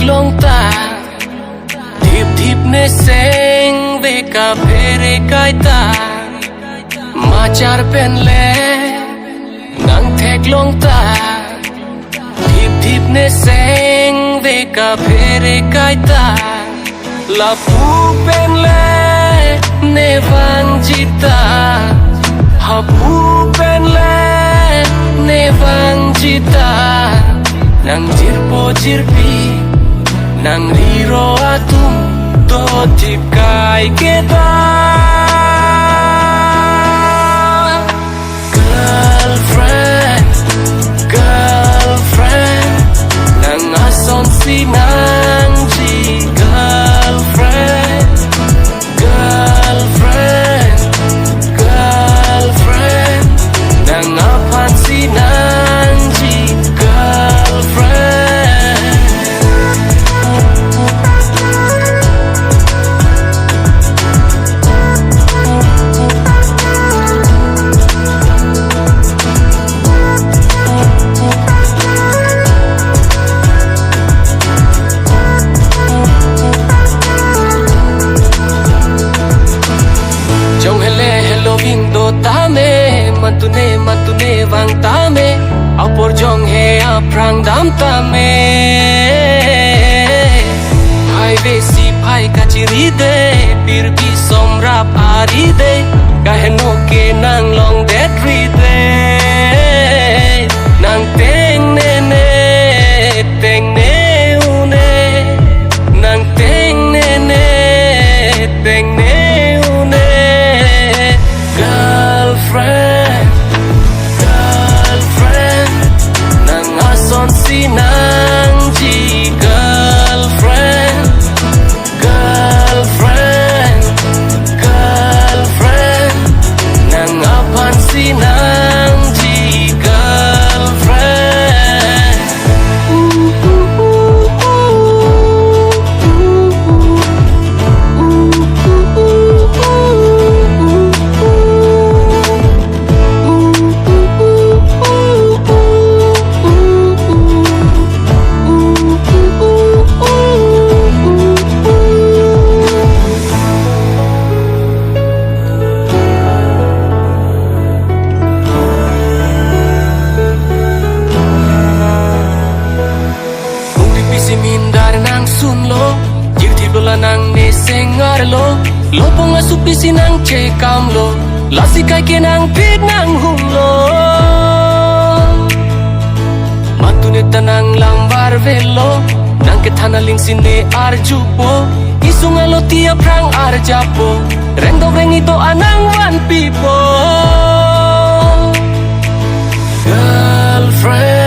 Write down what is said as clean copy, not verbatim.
long ta Thiếp thiếp nê seng ve ka phere kai ta Ma char pen le Nang thek long ta Thiếp thiếp nê seng ve ka phere kai ta La pu pen le ne vang jita Ha pu pen le ne vang jita Nang jirpo jirpi Nang riro atum To tip kai kita Girlfriend Girlfriend Nang ason sinang ji Girlfriend Girlfriend Girlfriend Nang apan sinang ji Matune vang tame Apor jong he aprang dam tame Hai vesi pai kachiri de Pir bi somrap ari de Kaheno ke nang long dead ri de Nang teng ne ne Teng ne une Nang teng ne ne Teng ne une Girlfriend Sinang ji girlfriend Girlfriend Girlfriend Nang apan sinang ji girlfriend Nang ne sengar lo Lopong asupi sinang cekam lo Lasi kai ke nang pit nang hum lo Matune tanang lambar velo Nang ke thana ling sine arjupo Isunga lo tia prang arjapo Reng do reng ito anang one people Girlfriend